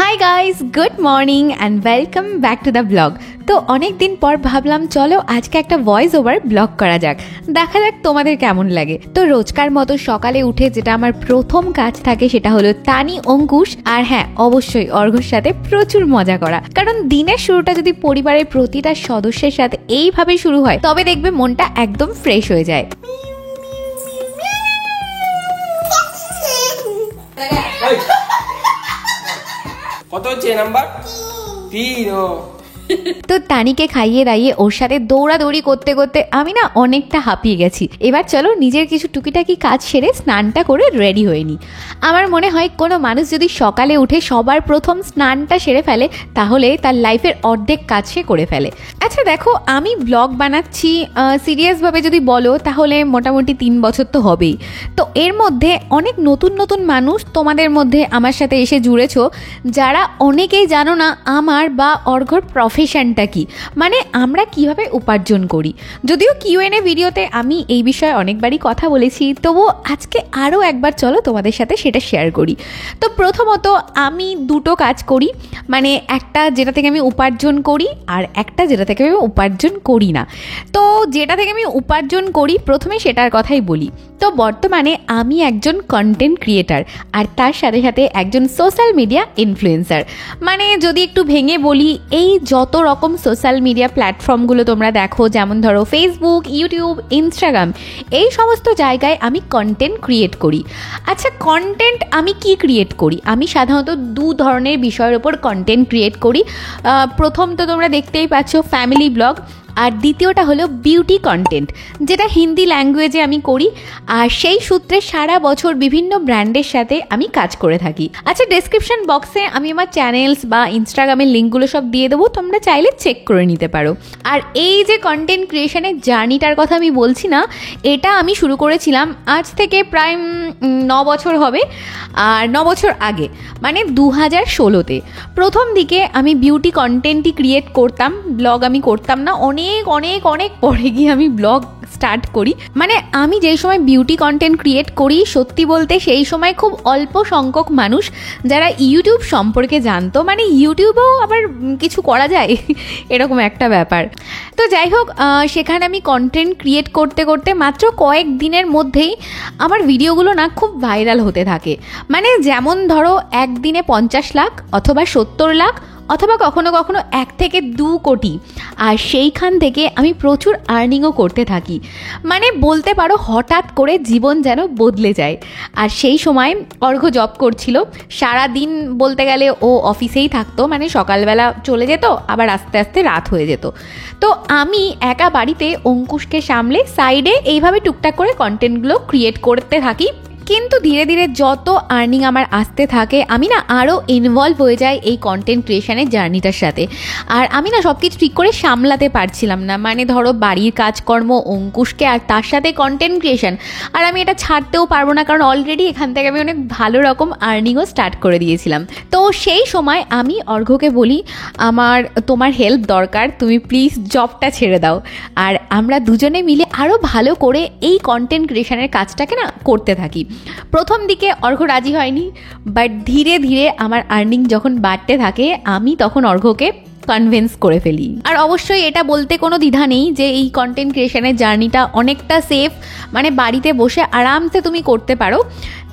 Hi guys, good morning and welcome back to the blog. তো অনেক দিন পর ভাবলাম চলো আজকে একটা ভয়েস ওভার ব্লগ করা যাক, দেখা যাক তোমাদের কেমন লাগে। তো রোজকার মতো সকালে উঠে যেটা আমার প্রথম কাজ থাকে সেটা হলো তানি, অঙ্কুশ আর হ্যাঁ অবশ্যই অর্ঘ্যর সাথে প্রচুর মজা করা। কারণ দিনের শুরুটা যদি পরিবারের প্রতিটা সদস্যের সাথে এইভাবে শুরু হয় তবে দেখবে মনটা একদম ফ্রেশ হয়ে যায়। কত হচ্ছে নাম্বার 3? তো তানিকে খাইয়ে দাইয়ে ওর সাথে দৌড়াদৌড়ি করতে করতে আমি না অনেকটা হাঁপিয়ে গেছি। এবার চলো নিজের কিছু টুকিটাকি কাজ সেরে স্নানটা করে রেডি হয়ে নি। আমার মনে হয় কোনো মানুষ যদি সকালে উঠে সবার প্রথম স্নানটা সেরে ফেলে তাহলে তার লাইফের অর্ধেক কাজ সে করে ফেলে। আচ্ছা দেখো, আমি ব্লগ বানাচ্ছি সিরিয়াসভাবে যদি বলো তাহলে মোটামুটি 3 বছর তো হবেই। তো এর মধ্যে অনেক নতুন নতুন মানুষ তোমাদের মধ্যে আমার সাথে এসে জুড়েছো, যারা অনেকেই জানো না আমার বা অর্ঘ্যর প্রফেশনটা কি, মানে আমরা কিভাবে উপার্জন করি। যদিও কিউএনএ ভিডিওতে আমি এই বিষয়ে অনেকবারই কথা বলেছি, তবুও আজকে আরও একবার চলো তোমাদের সাথে সেটা শেয়ার করি। তো প্রথমত আমি দুটো কাজ করি, মানে একটা যেটা থেকে আমি উপার্জন করি আর একটা যেটা থেকে আমি উপার্জন করি না। তো যেটা থেকে আমি উপার্জন করি প্রথমে সেটার কথাই বলি। তো বর্তমানে আমি একজন কন্টেন্ট ক্রিয়েটার আর তার সাথে সাথে একজন সোশ্যাল মিডিয়া ইনফ্লুয়েন্সার। মানে যদি একটু ভেঙে বলি, এই যত রকম সোশ্যাল মিডিয়া প্ল্যাটফর্মগুলো তোমরা দেখো, যেমন ধরো ফেসবুক, ইউটিউব, ইনস্টাগ্রাম, এই সমস্ত জায়গায় আমি কন্টেন্ট ক্রিয়েট করি। আচ্ছা, কন্টেন্ট আমি কি ক্রিয়েট করি? আমি সাধারণত 2 ধরনের বিষয়ের ওপর কন্টেন্ট ক্রিয়েট করি। প্রথম তো তোমরা দেখতেই পাচ্ছ ফ্যামিলি ব্লগ, আর দ্বিতীয়টা হলো বিউটি কন্টেন্ট, যেটা হিন্দি ল্যাঙ্গুয়েজে আমি করি। আর সেই সূত্রে সারা বছর বিভিন্ন ব্র্যান্ডের সাথে আমি কাজ করে থাকি। আচ্ছা, ডেসক্রিপশন বক্সে আমি আমার চ্যানেলস বা ইনস্টাগ্রামের লিঙ্কগুলো সব দিয়ে দেবো, তোমরা চাইলে চেক করে নিতে পারো। আর এই যে কন্টেন্ট ক্রিয়েশনের জার্নিটার কথা আমি বলছি না, এটা আমি শুরু করেছিলাম আজ থেকে প্রায় 9 বছর হবে। আর 9 বছর আগে মানে 2016-তে প্রথম দিকে আমি বিউটি কন্টেন্টই ক্রিয়েট করতাম, ব্লগ আমি করতাম না। অনেক অনেক অনেক পরে গিয়ে আমি ব্লগ স্টার্ট করি। মানে আমি যেই সময় বিউটি কন্টেন্ট ক্রিয়েট করি, সত্যি বলতে সেই সময় খুব অল্প সংখ্যক মানুষ যারা ইউটিউব সম্পর্কে জানতো, মানে ইউটিউবেও আবার কিছু করা যায় এরকম একটা ব্যাপার। তো যাই হোক, সেখানে আমি কন্টেন্ট ক্রিয়েট করতে করতে মাত্র কয়েক দিনের মধ্যেই আমার ভিডিওগুলো না খুব ভাইরাল হতে থাকে। মানে যেমন ধরো একদিনে 50 লাখ অথবা 70 লাখ অথবা কখনো কখনো 1 থেকে 2 কোটি। আর সেইখান থেকে আমি প্রচুর আর্নিংও করতে থাকি। মানে বলতে পারো হঠাৎ করে জীবন যেন বদলে যায়। আর সেই সময় অর্ঘ্য জব করছিল, সারা দিন বলতে গেলে ও অফিসেই থাকতো, মানে সকালবেলা চলে যেত, আবার আস্তে আস্তে রাত হয়ে যেত। তো আমি একা বাড়িতে অঙ্কুশকে সামলে সাইডে এইভাবে টুকটাক করে কন্টেন্টগুলো ক্রিয়েট করতে থাকি। কিন্তু ধীরে ধীরে যত আর্নিং আমার আসতে থাকে আমি না আরও ইনভলভ হয়ে যাই এই কন্টেন্ট ক্রিয়েশনের জার্নিটার সাথে। আর আমি না সব কিছু ঠিক করে সামলাতে পারছিলাম না। মানে ধরো বাড়ির কাজকর্ম, অঙ্কুশকে, আর তার সাথে কন্টেন্ট ক্রিয়েশন, আর আমি এটা ছাড়তেও পারবো না, কারণ অলরেডি এখান থেকে আমি অনেক ভালো রকম আর্নিংও স্টার্ট করে দিয়েছিলাম। তো সেই সময় আমি অর্ঘ্যকে বলি, তোমার হেল্প দরকার, তুমি প্লিজ জবটা ছেড়ে দাও, আর আমরা দুজনে মিলে আরও ভালো করে এই কন্টেন্ট ক্রিয়েশনের কাজটাকে না করতে থাকি। প্রথম দিকে অর্ঘ্য রাজি হয়নি, বাট ধীরে ধীরে আমার আর্নিং যখন বাড়তে থাকে আমি তখন অর্ঘ্যকে কনভিন্স করে ফেলি। আর অবশ্যই এটা বলতে কোনো দ্বিধা নেই যে এই কন্টেন্ট ক্রিয়েশনের জার্নিটা অনেকটা সেফ, মানে বাড়িতে বসে আরামসে তুমি করতে পারো।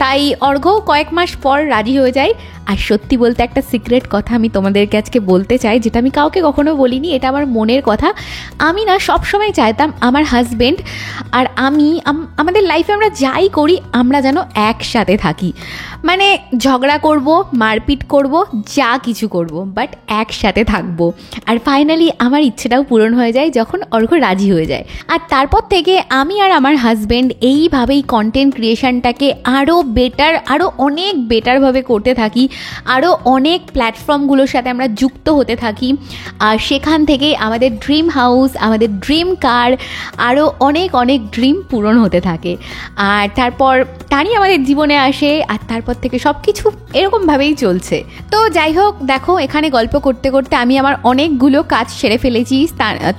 তাই অর্ঘ্য কয়েক মাস পর রাজি হয়ে যায়। আর সত্যি বলতে একটা সিক্রেট কথা আমি তোমাদেরকে আজকে বলতে চাই, যেটা আমি কাউকে কখনো বলিনি, এটা আমার মনের কথা। আমি না সবসময় চাইতাম আমার হাজবেন্ড আর আমি আমাদের লাইফে আমরা যাই করি আমরা যেন একসাথে থাকি। মানে ঝগড়া করব, মারপিট করব, যা কিছু করব, বাট একসাথে থাকবো। আর ফাইনালি আমার ইচ্ছেটাও পূরণ হয়ে যায় যখন অর্ঘ্য রাজি হয়ে যায়। আর তারপর থেকে আমি আর আমার হাজবেন্ড এইভাবেই কন্টেন্ট ক্রিয়েশনটাকে আরও বেটার, আরও অনেক বেটারভাবে করতে থাকি। আরও অনেক প্ল্যাটফর্মগুলোর সাথে আমরা যুক্ত হতে থাকি। আর সেখান থেকে আমাদের ড্রিম হাউস, আমাদের ড্রিম কার, আরও অনেক অনেক ড্রিম পূরণ হতে থাকে। আর তারপর তারই আমাদের জীবনে আসে, আর তারপর থেকে সব কিছু এরকমভাবেই চলছে। তো যাই হোক, দেখো এখানে গল্প করতে করতে আমি আমার অনেকগুলো কাজ সেরে ফেলেছি।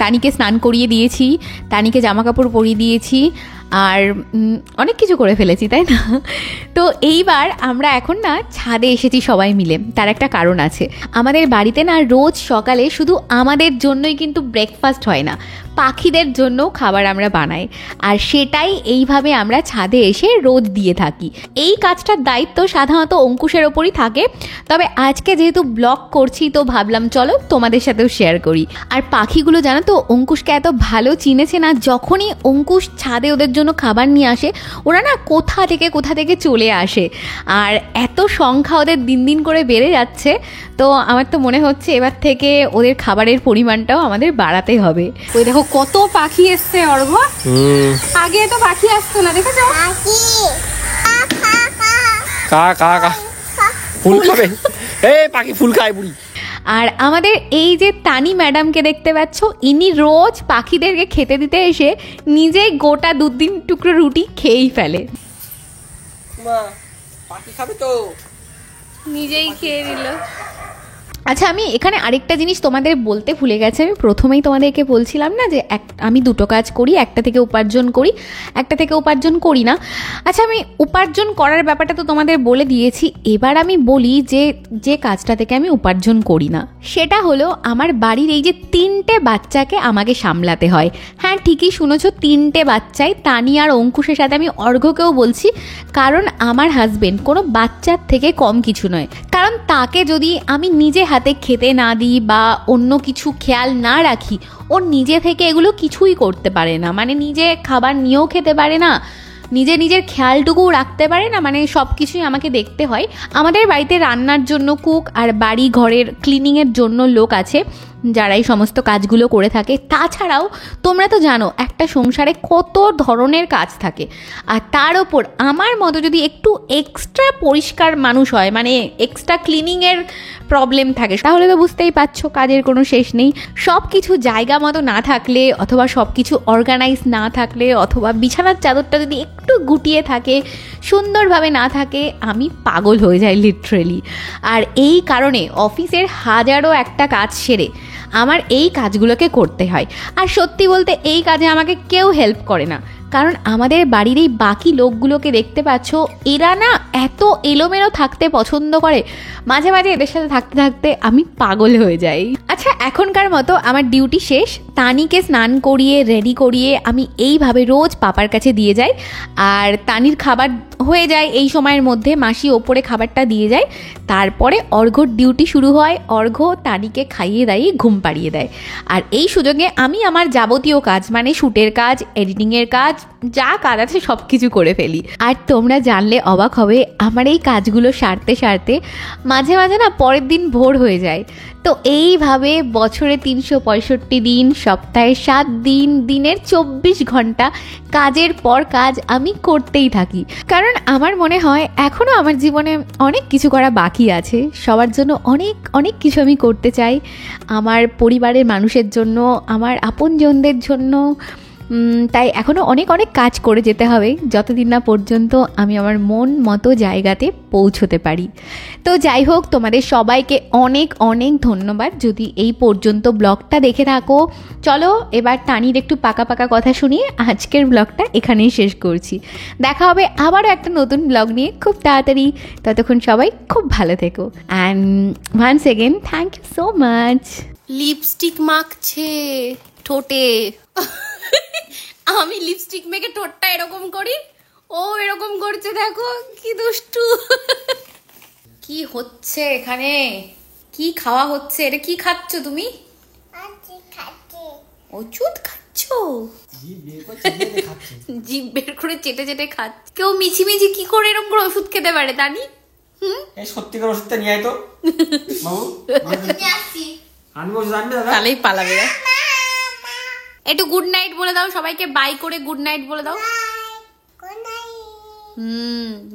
তানিকে স্নান করিয়ে দিয়েছি, তানিকে জামা কাপড় পরিয়ে দিয়েছি, আর অনেক কিছু করে ফেলেছি, তাই না? তো এইবার আমরা এখন না ছাদে এসেছি সবাই মিলে। তার একটা কারণ আছে, আমাদের বাড়িতে না রোজ সকালে শুধু আমাদের জন্যই কিন্তু ব্রেকফাস্ট হয় না, পাখিদের জন্য খাবার আমরা বানাই, আর সেটাই এইভাবে আমরা ছাদে এসে রোজ দিয়ে থাকি। এই কাজটার দায়িত্ব সাধারণত অঙ্কুশের ওপরই থাকে, তবে আজকে যেহেতু ব্লগ করছি তো ভাবলাম চলো তোমাদের সাথেও শেয়ার করি। আর পাখিগুলো জানো তো অঙ্কুশকে এত ভালো চিনেছে না, যখনই অঙ্কুশ ছাদে ওদের জন্য খাবার নিয়ে আসে ওরা না কোথা থেকে চলে আসে, আর এত সংখ্যা ওদের দিন দিন করে বেড়ে যাচ্ছে। তো আমার তো মনে হচ্ছে এবার থেকে ওদের খাবারের পরিমাণটাও আমাদের বাড়াতে হবে। ওই দেখো কত পাখি এসছে অর্ঘ, আগে তো পাখি আসতো না, দেখেছো? কা কা কা ফুল খাবে, এই পাখি ফুল খায় বুড়ি। আর আমাদের এই যে তানি ম্যাডামকে দেখতে পাচ্ছ, ইনি রোজ পাখিদেরকে খেতে দিতে এসে নিজেই গোটা 2-3 টুকরো রুটি খেয়েই ফেলে। মা পাখি খাবে তো, নিজেই খেয়ে নিল। আচ্ছা, আমি এখানে আরেকটা জিনিস তোমাদের বলতে ভুলে গেছি। আমি প্রথমেই তোমাদেরকে বলছিলাম না যে আমি দুটো কাজ করি, একটা থেকে উপার্জন করি, একটা থেকে উপার্জন করি না। আচ্ছা, আমি উপার্জন করার ব্যাপারটা তো তোমাদের বলে দিয়েছি। এবার আমি বলি যে কাজটা থেকে আমি উপার্জন করি না, সেটা হলো আমার বাড়ির এই যে 3টে বাচ্চাকে আমাকে সামলাতে হয়। হ্যাঁ, ঠিকই শুনেছো, 3টে বাচ্চাই, তানি আর অঙ্কুশের সাথে আমি অর্ঘ্যকেও বলছি, কারণ আমার হাজবেন্ড কোনো বাচ্চার থেকে কম কিছু নয়। কারণ তাকে যদি আমি নিজে হাতে খেতে না দিই বা অন্য কিছু খেয়াল না রাখি, ও নিজে থেকে এগুলো কিছুই করতে পারে না। মানে নিজে খাবার নিয়েও খেতে পারে না, নিজের খেয়ালটুকুও রাখতে পারে না, মানে সব কিছুই আমাকে দেখতে হয়। আমাদের বাড়িতে রান্নার জন্য কুক আর বাড়ি ঘরের ক্লিনিংয়ের জন্য লোক আছে, যারা এই সমস্ত কাজগুলো করে থাকে। তাছাড়াও তোমরা তো জানো একটা সংসারে কত ধরনের কাজ থাকে, আর তার ওপর আমার মতো যদি একটু এক্সট্রা পরিষ্কার মানুষ হয়, মানে এক্সট্রা ক্লিনিংয়ের প্রবলেম থাকে, তাহলে তো বুঝতেই পারছো কাজের কোনো শেষ নেই। সব কিছু জায়গা মতো না থাকলে, অথবা সব কিছু অর্গানাইজ না থাকলে, অথবা বিছানার চাদরটা যদি একটু গুটিয়ে থাকে, সুন্দরভাবে না থাকে, আমি পাগল হয়ে যাই লিটারেলি। আর এই কারণে অফিসের হাজারো একটা কাজ সেরে আমার এই কাজগুলোকে করতে হয়। আর সত্যি বলতে এই কাজে আমাকে কেউ হেল্প করে না, কারণ আমাদের বাড়ির এই বাকি লোকগুলোকে দেখতে পাচ্ছ, এরা না এত এলোমেলো থাকতে পছন্দ করে, মাঝে মাঝে এদের সাথে থাকতে থাকতে আমি পাগল হয়ে যাই। আচ্ছা, এখনকার মতো আমার ডিউটি শেষ। তানিকে স্নান করিয়ে রেডি করিয়ে আমি এইভাবে রোজ পাপার কাছে দিয়ে যাই, আর তানির খাবার হয়ে যায় এই সময়ের মধ্যে, মাসি ওপরে খাবারটা দিয়ে যায়। তারপরে অর্ঘ্যর ডিউটি শুরু হয়, অর্ঘ্য তানিকে খাইয়ে দাইয়ে ঘুম পাড়িয়ে দেয়। আর এই সুযোগে আমি আমার যাবতীয় কাজ, মানে শ্যুটের কাজ, এডিটিংয়ের কাজ, যা কাজ আছে সব কিছু করে ফেলি। আর তোমরা জানলে অবাক হবে, আমার এই কাজগুলো সারতে সারতে মাঝে মাঝে না পরের দিন ভোর হয়ে যায়। তো এইভাবে বছরে 365 দিন, সপ্তাহে 7 দিন, দিনের 24 ঘন্টা কাজের পর কাজ আমি করতেই থাকি। কারণ আমার মনে হয় এখনও আমার জীবনে অনেক কিছু করা বাকি আছে, সবার জন্য অনেক অনেক কিছু আমি করতে চাই, আমার পরিবারের মানুষের জন্য, আমার আপনজনদের জন্য। তাই এখনও অনেক অনেক কাজ করে যেতে হবে, যতদিন না পর্যন্ত আমি আমার মন মতো জায়গাতে পৌঁছতে পারি। তো যাই হোক, তোমাদের সবাইকে অনেক অনেক ধন্যবাদ যদি এই পর্যন্ত ব্লগটা দেখে থাকো। চলো এবার টানির একটু পাকা পাকা কথা শুনিয়ে আজকের ব্লগটা এখানেই শেষ করছি। দেখা হবে আবারও একটা নতুন ব্লগ নিয়ে খুব তাড়াতাড়ি। ততক্ষণ সবাই খুব ভালো থেকো, and once again thank you so much. Lipstick মাখছে ঠোঁটে। আমি লিপস্টিক মেখে ঠোঁটটা এরকম করি, ও এরকম করছে, দেখো কি দুষ্টু। কি হচ্ছে এখানে? কি খাওয়া হচ্ছে? এটা কি খাচ্ছ তুমি? ওষুধ খাচ্ছ? জিভ বের করে চেটে চেটে খাচ্ছ। কেউ মিছিমিছি কি করে এরকম করে ওষুধ খেতে পারে তানি? এই সত্যিকার ওষুধটা নিয়ে আয় তো বাবু, আনবো ওষুধ, আনবে দাদা? তাহলেই পালাবে। একটু গুড নাইট বলে দাও সবাইকে, বাই করে গুড নাইট বলে দাও।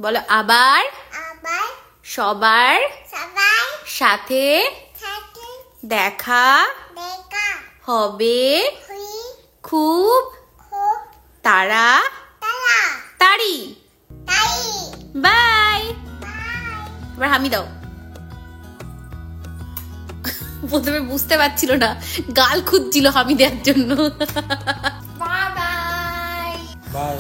বলো আবার সবার সাথে দেখা হবে খুব তাড়াতাড়ি। বাই। এবার হামি দাও। প্রথমে বুঝতে পারছিল না, গাল খুঁজছিল হামি দেওয়ার জন্য। Bye bye. বাই।